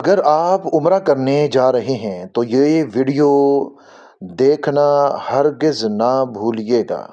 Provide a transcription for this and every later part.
اگر آپ عمرہ کرنے جا رہے ہیں تو یہ ویڈیو دیکھنا ہرگز نہ بھولیے گا۔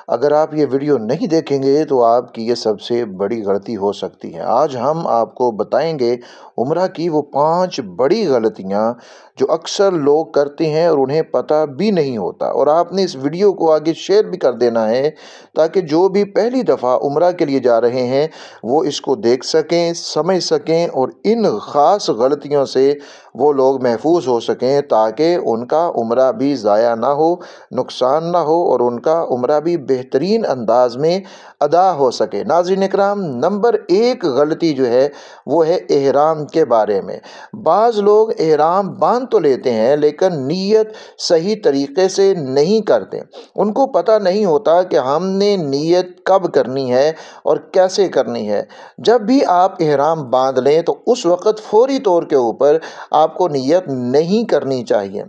اگر آپ یہ ویڈیو نہیں دیکھیں گے تو آپ کی یہ سب سے بڑی غلطی ہو سکتی ہے۔ آج ہم آپ کو بتائیں گے عمرہ کی وہ 5 بڑی غلطیاں جو اکثر لوگ کرتے ہیں اور انہیں پتہ بھی نہیں ہوتا، اور آپ نے اس ویڈیو کو آگے شیئر بھی کر دینا ہے تاکہ جو بھی پہلی دفعہ عمرہ کے لیے جا رہے ہیں وہ اس کو دیکھ سکیں، سمجھ سکیں، اور ان خاص غلطیوں سے وہ لوگ محفوظ ہو سکیں تاکہ ان کا عمرہ بھی ضائع نہ ہو، نقصان نہ ہو، اور ان کا عمرہ بھی بہترین انداز میں ادا ہو سکے۔ ناظرین اکرام، نمبر 1 غلطی جو ہے وہ ہے احرام کے بارے میں۔ بعض لوگ احرام باندھ تو لیتے ہیں لیکن نیت صحیح طریقے سے نہیں کرتے۔ ان کو پتہ نہیں ہوتا کہ ہم نے نیت کب کرنی ہے اور کیسے کرنی ہے۔ جب بھی آپ احرام باندھ لیں تو اس وقت فوری طور کے اوپر آپ کو نیت نہیں کرنی چاہیے۔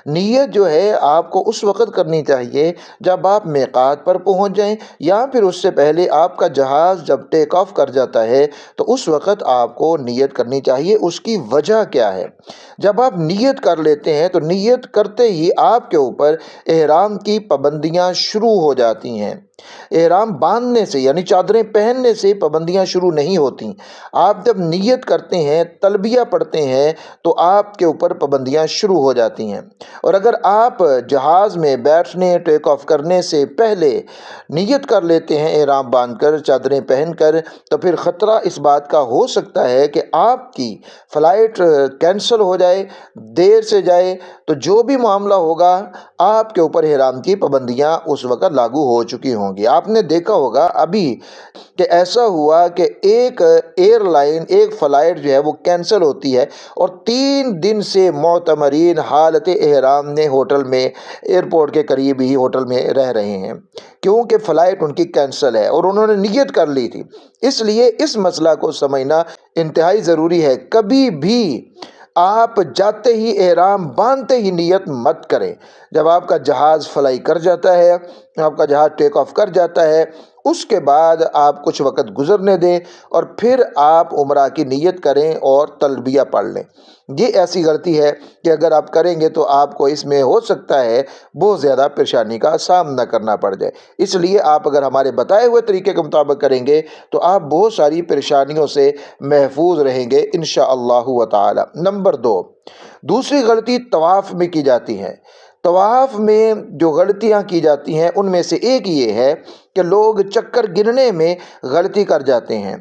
نیت جو ہے آپ کو اس وقت کرنی چاہیے جب آپ میقات پر پہنچ جائیں، یا پھر اس سے پہلے آپ کا جہاز جب ٹیک آف کر جاتا ہے تو اس وقت آپ کو نیت کرنی چاہیے۔ اس کی وجہ کیا ہے؟ جب آپ نیت کر لیتے ہیں تو نیت کرتے ہی آپ کے اوپر احرام کی پابندیاں شروع ہو جاتی ہیں۔ احرام باندھنے سے یعنی چادریں پہننے سے پابندیاں شروع نہیں ہوتی۔ آپ جب نیت کرتے ہیں، تلبیہ پڑھتے ہیں، تو آپ کے اوپر پابندیاں شروع ہو جاتی ہیں۔ اور اگر آپ جہاز میں بیٹھنے، ٹیک آف کرنے سے پہلے نیت کر لیتے ہیں احرام باندھ کر، چادریں پہن کر، تو پھر خطرہ اس بات کا ہو سکتا ہے کہ آپ کی فلائٹ کینسل ہو جائے، دیر سے جائے، تو جو بھی معاملہ ہوگا آپ کے اوپر احرام کی پابندیاں اس وقت لاگو ہو چکی ہوں گی۔ آپ نے دیکھا ہوگا ابھی کہ ایسا ہوا کہ ایک ایئر لائن، ایک فلائٹ جو ہے وہ کینسل ہوتی ہے، اور 3 دن سے معتمرین حالت احرام نے ہوٹل میں، ایئرپورٹ کے قریب ہی ہوٹل میں رہ رہے ہیں، کیونکہ فلائٹ ان کی کینسل ہے اور انہوں نے نیت کر لی تھی۔ اس لیے اس مسئلہ کو سمجھنا انتہائی ضروری ہے۔ کبھی بھی آپ جاتے ہی احرام باندھتے ہی نیت مت کریں۔ جب آپ کا جہاز فلائی کر جاتا ہے، آپ کا جہاز ٹیک آف کر جاتا ہے، اس کے بعد آپ کچھ وقت گزرنے دیں اور پھر آپ عمرہ کی نیت کریں اور تلبیہ پڑھ لیں۔ یہ ایسی غلطی ہے کہ اگر آپ کریں گے تو آپ کو اس میں ہو سکتا ہے بہت زیادہ پریشانی کا سامنا کرنا پڑ جائے۔ اس لیے آپ اگر ہمارے بتائے ہوئے طریقے کے مطابق کریں گے تو آپ بہت ساری پریشانیوں سے محفوظ رہیں گے انشاءاللہ تعالی۔ نمبر 2، دوسری غلطی طواف میں کی جاتی ہے۔ طواف میں جو غلطیاں کی جاتی ہیں ان میں سے ایک یہ ہے کہ لوگ چکر گننے میں غلطی کر جاتے ہیں،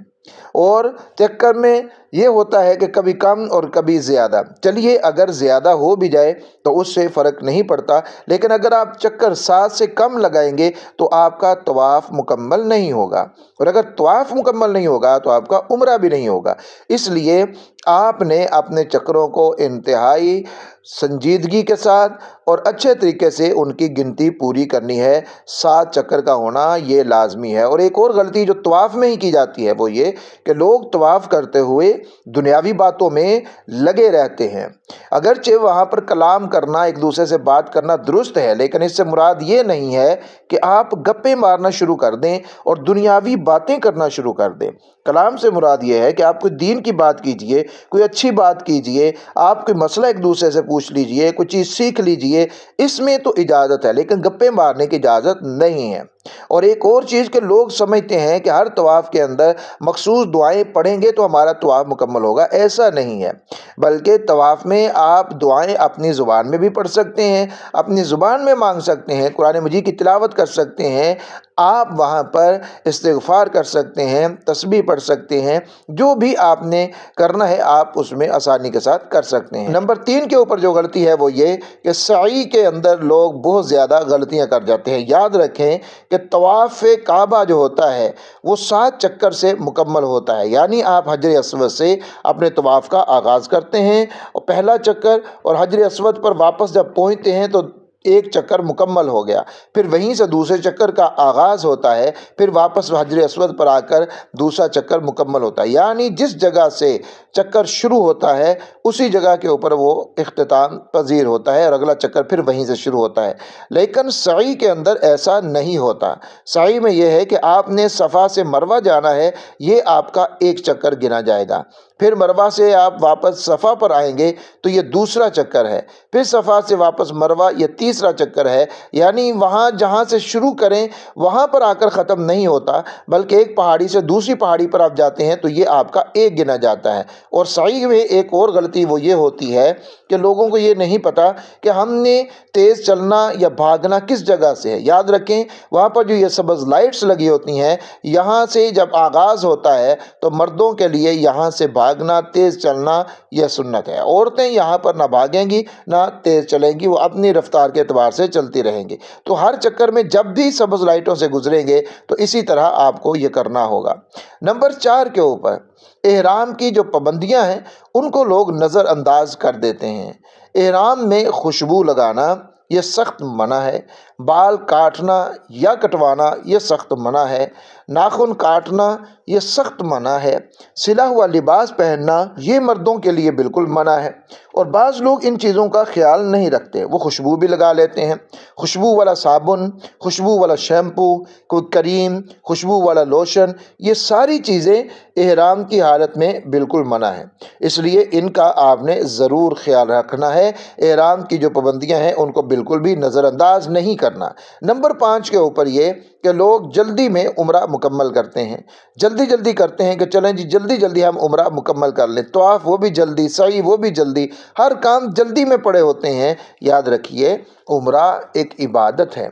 اور چکر میں یہ ہوتا ہے کہ کبھی کم اور کبھی زیادہ۔ چلیے اگر زیادہ ہو بھی جائے تو اس سے فرق نہیں پڑتا، لیکن اگر آپ چکر 7 سے کم لگائیں گے تو آپ کا طواف مکمل نہیں ہوگا، اور اگر طواف مکمل نہیں ہوگا تو آپ کا عمرہ بھی نہیں ہوگا۔ اس لیے آپ نے اپنے چکروں کو انتہائی سنجیدگی کے ساتھ اور اچھے طریقے سے ان کی گنتی پوری کرنی ہے۔ 7 چکر کا ہونا یہ لازمی ہے۔ اور ایک اور غلطی جو طواف میں ہی کی جاتی ہے وہ یہ کہ لوگ طواف کرتے ہوئے دنیاوی باتوں میں لگے رہتے ہیں۔ اگرچہ وہاں پر کلام کرنا، ایک دوسرے سے بات کرنا درست ہے، لیکن اس سے مراد یہ نہیں ہے کہ آپ گپیں مارنا شروع کر دیں اور دنیاوی باتیں کرنا شروع کر دیں۔ کلام سے مراد یہ ہے کہ آپ کوئی دین کی بات کیجئے، کوئی اچھی بات کیجئے، آپ کوئی مسئلہ ایک دوسرے سے پوچھ لیجئے، کوئی چیز سیکھ لیجئے، اس میں تو اجازت ہے، لیکن گپیں مارنے کی اجازت نہیں ہے۔ اور ایک اور چیز کہ لوگ سمجھتے ہیں کہ ہر طواف کے اندر مخصوص دعائیں پڑھیں گے تو ہمارا طواف مکمل ہوگا۔ ایسا نہیں ہے، بلکہ طواف میں آپ دعائیں اپنی زبان میں بھی پڑھ سکتے ہیں، اپنی زبان میں مانگ سکتے ہیں، قرآن مجید کی تلاوت کر سکتے ہیں، آپ وہاں پر استغفار کر سکتے ہیں، تسبیح پڑھ سکتے ہیں، جو بھی آپ نے کرنا ہے آپ اس میں آسانی کے ساتھ کر سکتے ہیں۔ نمبر 3 کے اوپر جو غلطی ہے وہ یہ کہ سعی کے اندر لوگ بہت زیادہ غلطیاں کر جاتے ہیں۔ یاد رکھیں کہ طواف کعبہ جو ہوتا ہے وہ 7 چکر سے مکمل ہوتا ہے، یعنی آپ حجر اسود سے اپنے طواف کا آغاز کرتے ہیں، اور پہلا چکر، اور حجر اسود پر واپس جب پہنچتے ہیں تو ایک چکر مکمل ہو گیا، پھر وہیں سے دوسرے چکر کا آغاز ہوتا ہے، پھر واپس حجر اسود پر آ کر دوسرا چکر مکمل ہوتا ہے، یعنی جس جگہ سے چکر شروع ہوتا ہے اسی جگہ کے اوپر وہ اختتام پذیر ہوتا ہے، اور اگلا چکر پھر وہیں سے شروع ہوتا ہے۔ لیکن سعی کے اندر ایسا نہیں ہوتا۔ سعی میں یہ ہے کہ آپ نے صفا سے مروہ جانا ہے، یہ آپ کا ایک چکر گنا جائے گا، پھر مروہ سے آپ واپس صفا پر آئیں گے تو یہ دوسرا چکر ہے، پھر صفا سے واپس مروہ یہ تیسرا چکر ہے، یعنی وہاں جہاں سے شروع کریں وہاں پر آ کر ختم نہیں ہوتا، بلکہ ایک پہاڑی سے دوسری پہاڑی پر آپ جاتے ہیں تو یہ آپ کا ایک گنا جاتا ہے۔ اور سعی میں ایک اور غلطی وہ یہ ہوتی ہے کہ لوگوں کو یہ نہیں پتا کہ ہم نے تیز چلنا یا بھاگنا کس جگہ سے ہے۔ یاد رکھیں وہاں پر جو یہ سبز لائٹس لگی ہوتی ہیں، یہاں سے جب آغاز ہوتا ہے تو مردوں کے لیے یہاں سے بھاگنا، تیز چلنا یہ سنت ہے۔ عورتیں یہاں پر نہ بھاگیں گی نہ تیز چلیں گی، وہ اپنی رفتار کے اعتبار سے چلتی رہیں گی۔ تو ہر چکر میں جب بھی سبز لائٹوں سے گزریں گے تو اسی طرح آپ کو یہ کرنا ہوگا۔ نمبر 4 کے اوپر احرام کی جو پابندیاں ہیں ان کو لوگ نظر انداز کر دیتے ہیں۔ احرام میں خوشبو لگانا یہ سخت منع ہے، بال کاٹنا یا کٹوانا یہ سخت منع ہے، ناخن کاٹنا یہ سخت منع ہے، سلا ہوا لباس پہننا یہ مردوں کے لیے بالکل منع ہے۔ اور بعض لوگ ان چیزوں کا خیال نہیں رکھتے، وہ خوشبو بھی لگا لیتے ہیں، خوشبو والا صابن، خوشبو والا شیمپو، کوئی کریم، خوشبو والا لوشن، یہ ساری چیزیں احرام کی حالت میں بالکل منع ہے، اس لیے ان کا آپ نے ضرور خیال رکھنا ہے۔ احرام کی جو پابندیاں ہیں ان کو بالکل بھی نظر انداز نہیں کرنا۔ نمبر 5 کے اوپر یہ کہ لوگ جلدی میں عمرہ مکمل کرتے ہیں، جلدی کرتے ہیں کہ چلیں جی جلدی ہم عمرہ مکمل کر لیں، طواف وہ بھی جلدی، سعی وہ بھی جلدی، ہر کام جلدی میں پڑے ہوتے ہیں۔ یاد رکھیے عمرہ ایک عبادت ہے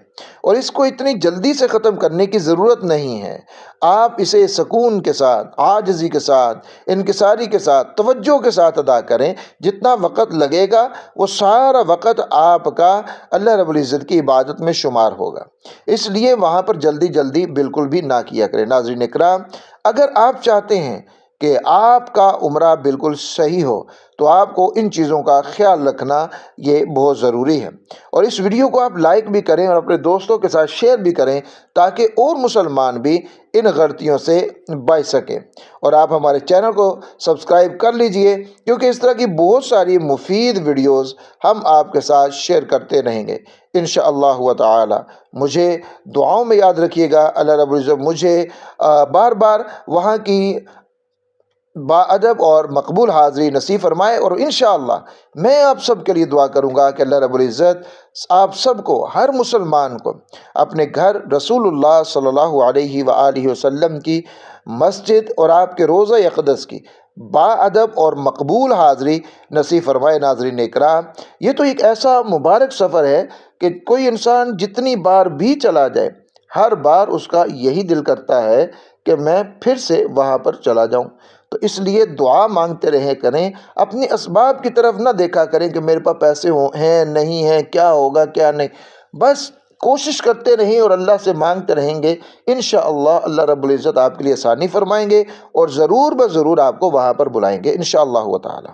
اور اس کو اتنی جلدی سے ختم کرنے کی ضرورت نہیں ہے۔ آپ اسے سکون کے ساتھ، عاجزی کے ساتھ، انکساری کے ساتھ، توجہ کے ساتھ ادا کریں۔ جتنا وقت لگے گا وہ سارا وقت آپ کا اللہ رب العزت کی عبادت میں شمار ہوگا، اس لیے وہاں پر جلدی بالکل بھی نہ کیا کریں۔ ناظرین اکرام، اگر آپ چاہتے ہیں کہ آپ کا عمرہ بالکل صحیح ہو تو آپ کو ان چیزوں کا خیال رکھنا یہ بہت ضروری ہے۔ اور اس ویڈیو کو آپ لائک بھی کریں اور اپنے دوستوں کے ساتھ شیئر بھی کریں تاکہ اور مسلمان بھی ان غلطیوں سے بچ سکیں۔ اور آپ ہمارے چینل کو سبسکرائب کر لیجئے کیونکہ اس طرح کی بہت ساری مفید ویڈیوز ہم آپ کے ساتھ شیئر کرتے رہیں گے انشاءاللہ تعالی۔ مجھے دعاؤں میں یاد رکھیے گا۔ اللہ رب العزت مجھے بار بار وہاں کی باادب اور مقبول حاضری نصیب فرمائے، اور انشاءاللہ میں آپ سب کے لیے دعا کروں گا کہ اللہ رب العزت آپ سب کو، ہر مسلمان کو اپنے گھر رسول اللہ صلی اللہ علیہ وآلہ وسلم کی مسجد اور آپ کے روضہ اقدس کی باادب اور مقبول حاضری نصیب فرمائے۔ ناظرین اکرام، یہ تو ایک ایسا مبارک سفر ہے کہ کوئی انسان جتنی بار بھی چلا جائے ہر بار اس کا یہی دل کرتا ہے کہ میں پھر سے وہاں پر چلا جاؤں۔ تو اس لیے دعا مانگتے رہیں کریں، اپنی اسباب کی طرف نہ دیکھا کریں کہ میرے پاس پیسے ہیں نہیں ہیں، کیا ہوگا کیا نہیں، بس کوشش کرتے رہیں اور اللہ سے مانگتے رہیں گے۔ انشاءاللہ اللہ رب العزت آپ کے لیے آسانی فرمائیں گے اور ضرور بضرور آپ کو وہاں پر بلائیں گے انشاءاللہ تعالی۔